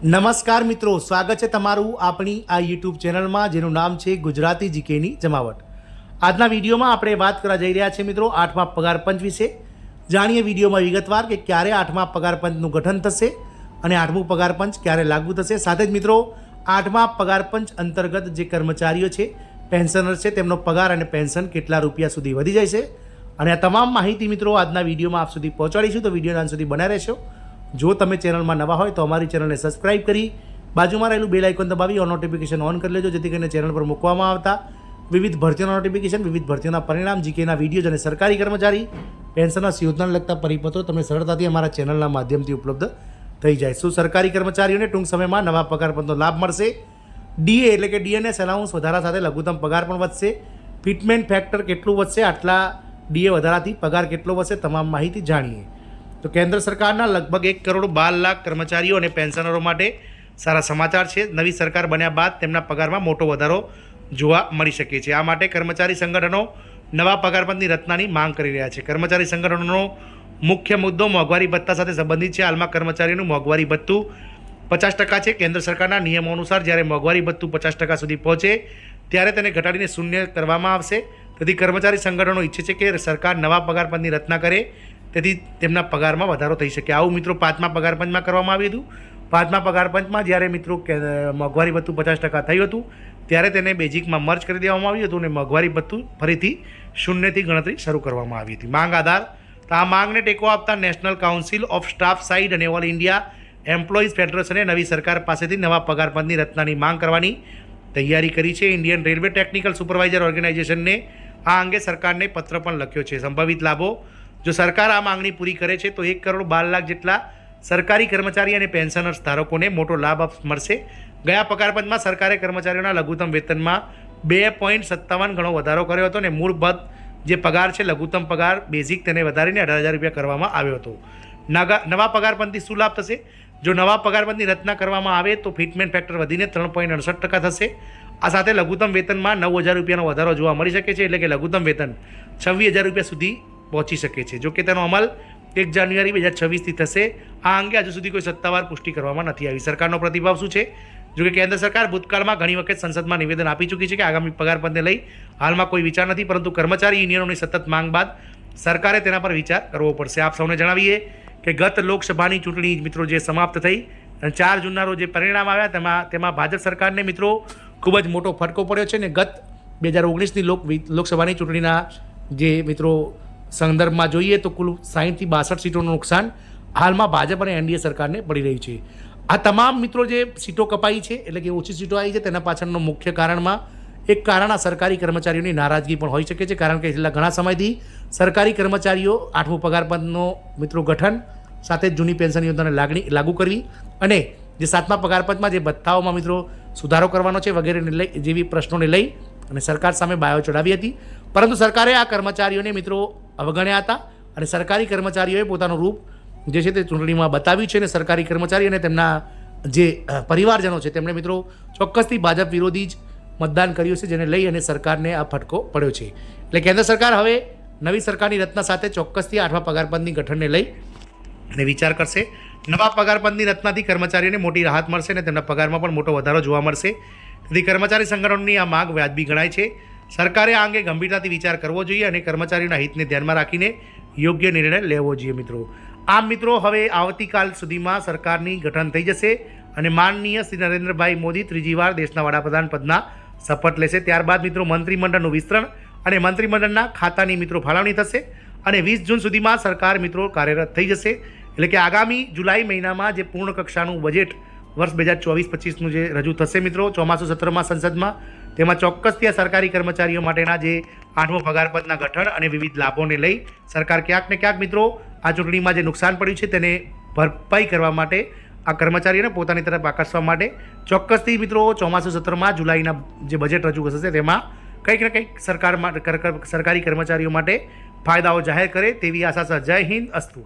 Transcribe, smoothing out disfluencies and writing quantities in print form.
નમસ્કાર મિત્રો, સ્વાગત છે તમારું આપણી આ યુટ્યુબ ચેનલમાં જેનું નામ છે ગુજરાતી જીકેની જમાવટ। આજના વિડીયોમાં આપણે વાત કરવા જઈ રહ્યા છીએ મિત્રો 8મા પગાર પંચ વિશે। જાણીએ વિડીયોમાં વિગતવાર કે ક્યારે 8મા પગાર પંચનું ગઠન થશે અને 8મું પગાર પંચ ક્યારે લાગુ થશે। સાથે જ મિત્રો 8મા પગાર પંચ અંતર્ગત જે કર્મચારીઓ છે, પેન્શનર છે, તેમનો પગાર અને પેન્શન કેટલા રૂપિયા સુધી વધી જાય છે અને આ તમામ માહિતી મિત્રો આજના વિડીયોમાં આપ સુધી પહોંચાડીશું, તો વિડીયોના અંત સુધી બન્યા રહેશો। જો તમે ચેનલમાં નવા હોય તો અમારી ચેનલને સબસ્ક્રાઇબ કરી બાજુમાં રહેલું બેલ આઇકોન દબાવી ઓન નોટિફિકેશન ઓન કરી લેજો, જેથી કરીને ચેનલ પર મૂકવામાં આવતા વિવિધ ભરતીઓના નોટિફિકેશન, વિવિધ ભરતીઓના પરિણામ, જીકેના વિડીયોઝ અને સરકારી કર્મચારી પેન્શનના યોજનાને લગતા પરિપત્રો તમને સરળતાથી અમારા ચેનલના માધ્યમથી ઉપલબ્ધ થઈ જાય। શું સરકારી કર્મચારીઓને ટૂંક સમયમાં નવા પગાર પંચનો લાભ મળશે? ડીએ એટલે કે ડીએનએસ એલાઉન્સ વધારા સાથે લઘુત્તમ પગાર પણ વધશે। ફિટમેન્ટ ફેક્ટર કેટલું વધશે? આટલા ડીએ વધારાથી પગાર કેટલો વધશે? તમામ માહિતી જાણીએ। તો કેન્દ્ર સરકારના લગભગ 1,12,00,000 કર્મચારીઓ અને પેન્શનરો માટે સારા સમાચાર છે। નવી સરકાર બન્યા બાદ તેમના પગારમાં મોટો વધારો જોવા મળી શકે છે। આ માટે કર્મચારી સંગઠનો નવા પગાર પંચની રચનાની માંગ કરી રહ્યા છે। કર્મચારી સંગઠનોનો મુખ્ય મુદ્દો મોંઘવારી ભથ્થા સાથે સંબંધિત છે। હાલમાં કર્મચારીઓનું મોંઘવારી ભથ્થું 50% છે। કેન્દ્ર સરકારના નિયમો અનુસાર જ્યારે મોંઘવારી ભથ્થું 50% સુધી પહોંચે ત્યારે તેને ઘટાડીને શૂન્ય કરવામાં આવશે। તેથી કર્મચારી સંગઠનો ઈચ્છે છે કે સરકાર નવા પગાર પંચની રચના કરે, તેથી તેમના પગારમાં વધારો થઈ શકે। આવું મિત્રો 5મા પગાર પંચમાં કરવામાં આવ્યું હતું। 5મા પગાર પંચમાં જ્યારે મિત્રો મોંઘવારી ભથ્થું 50% થયું હતું ત્યારે તેને બેઝિકમાં મર્જ કરી દેવામાં આવ્યું હતું અને મોંઘવારી ભથ્થું ફરીથી શૂન્યથી ગણતરી શરૂ કરવામાં આવી હતી। માંગ આધાર, તો આ માંગને ટેકો આપતા national council of staff side અને ઓલ ઇન્ડિયા એમ્પ્લોઈઝ ફેડરેશને નવી સરકાર પાસેથી નવા પગાર પંચની રચનાની માંગ કરવાની તૈયારી કરી છે। ઇન્ડિયન રેલવે ટેકનિકલ સુપરવાઇઝર ઓર્ગેનાઇઝેશનને આ અંગે સરકારને પત્ર પણ લખ્યો છે। સંભવિત લાભો, જો સરકાર આ માંગણી પૂરી કરે છે તો 1,12,00,000 જેટલા સરકારી કર્મચારી અને પેન્શનર્સ ધારકોને મોટો લાભ મળશે। ગયા પગાર પંચમાં સરકારે કર્મચારીઓના લઘુત્તમ વેતનમાં 2.57 ગણો વધારો કર્યો હતો અને મૂળભૂત જે પગાર છે, લઘુત્તમ પગાર બેઝિક, તેને વધારીને 18,000 રૂપિયા કરવામાં આવ્યો હતો। નવા પગાર પંચથી શું લાભ થશે? જો નવા પગાર પંચની રચના કરવામાં આવે તો ફિટમેન્ટ ફેક્ટર વધીને 3.68% થશે। આ સાથે લઘુત્તમ વેતનમાં 9,000 રૂપિયાનો વધારો જોવા મળી શકે છે, એટલે કે લઘુત્તમ વેતન 26,000 રૂપિયા સુધી પહોંચી શકે છે। જો કે તેનો અમલ 1 જાન્યુઆરી 2026થી થશે। આ અંગે હજુ સુધી કોઈ સત્તાવાર પુષ્ટિ કરવામાં નથી આવી। સરકારનો પ્રતિભાવ શું છે? જો કે કેન્દ્ર સરકાર ભૂતકાળમાં ઘણી વખત સંસદમાં નિવેદન આપી ચૂકી છે કે આગામી પગાર પંચને લઈ હાલમાં કોઈ વિચાર નથી, પરંતુ કર્મચારી યુનિયનોની સતત માંગ બાદ સરકારે તેના પર વિચાર કરવો પડશે। આપ સૌને જણાવીએ કે ગત લોકસભાની ચૂંટણી મિત્રો જે સમાપ્ત થઈ અને 4 જૂનના રોજ જે પરિણામ આવ્યા તેમાં ભાજપ સરકારને મિત્રો ખૂબ જ મોટો ફટકો પડ્યો છે અને ગત 2019ની લોકસભાની ચૂંટણીના જે મિત્રો સંદર્ભમાં જોઈએ તો કુલ 60થી 62 સીટોનું નુકસાન હાલમાં ભાજપ અને એનડીએ સરકારને પડી રહ્યું છે। આ તમામ મિત્રો જે સીટો કપાઈ છે, એટલે કે ઓછી સીટો આવી છે, તેના પાછળનો મુખ્ય કારણમાં એક કારણ આ સરકારી કર્મચારીઓની નારાજગી પણ હોઈ શકે છે, કારણ કે છેલ્લા ઘણા સમયથી સરકારી કર્મચારીઓ 8મું પગાર પંચનો મિત્રો ગઠન સાથે જૂની પેન્શન યોજનાને લાગુ કરવી અને જે 7મા પગાર પંચમાં જે ભથ્થાઓમાં મિત્રો સુધારો કરવાનો છે વગેરેને લઈ જેવી પ્રશ્નોને લઈ અને સરકાર સામે બાયો ચડાવી હતી, પરંતુ સરકારે આ કર્મચારીઓને મિત્રો અવગણ્યા હતા અને સરકારી કર્મચારીઓએ પોતાનું રૂપ જે છે તે ચૂંટણીમાં બતાવ્યું છે અને સરકારી કર્મચારી અને તેમના જે પરિવારજનો છે તેમણે મિત્રો ચોક્કસથી ભાજપ વિરોધી જ મતદાન કર્યું છે, જેને લઈ અને સરકારને આ ફટકો પડ્યો છે। એટલે કેન્દ્ર સરકાર હવે નવી સરકારની રચના સાથે ચોક્કસથી 8મા પગાર પંચની ગઠનને લઈ અને વિચાર કરશે। નવા પગાર પંચની રચનાથી કર્મચારીઓને મોટી રાહત મળશે અને તેમના પગારમાં પણ મોટો વધારો જોવા મળશે। તેથી કર્મચારી સંગઠનોની આ માંગ વ્યાજબી ગણાય છે। સરકારે આ અંગે ગંભીરતાથી વિચાર કરવો જોઈએ અને કર્મચારીઓના હિતને ધ્યાનમાં રાખીને યોગ્ય નિર્ણય લેવો જોઈએ મિત્રો। આમ મિત્રો હવે આવતીકાલ સુધીમાં સરકારની ગઠન થઈ જશે અને માનનીય શ્રી નરેન્દ્રભાઈ મોદી ત્રીજી વાર દેશના વડાપ્રધાન પદના શપથ લેશે। ત્યારબાદ મિત્રો મંત્રીમંડળનું વિસ્તરણ અને મંત્રીમંડળના ખાતાની મિત્રો ફાળવણી થશે અને 20 જૂન સુધીમાં સરકાર મિત્રો કાર્યરત થઈ જશે। એટલે કે આગામી જુલાઈ મહિનામાં જે પૂર્ણ કક્ષાનું બજેટ વર્ષ 2024-25નું જે રજૂ થશે મિત્રો ચોમાસું સત્રમાં સંસદમાં, તેમાં ચોક્કસથી આ સરકારી કર્મચારીઓ માટેના જે 8મો પગાર પંચના ગઠન અને વિવિધ લાભોને લઈ સરકાર ક્યાંક ને ક્યાંક મિત્રો આ ચૂંટણીમાં જે નુકસાન પડ્યું છે તેને ભરપાઈ કરવા માટે આ કર્મચારીઓને પોતાની તરફ આકર્ષવા માટે ચોક્કસથી મિત્રો ચોમાસું સત્રમાં જુલાઈના જે બજેટ રજૂ થશે તેમાં કંઈક ને કંઈક સરકારી કર્મચારીઓ માટે ફાયદાઓ જાહેર કરે તેવી આશા છે। જય હિન્દ, અસ્તુ।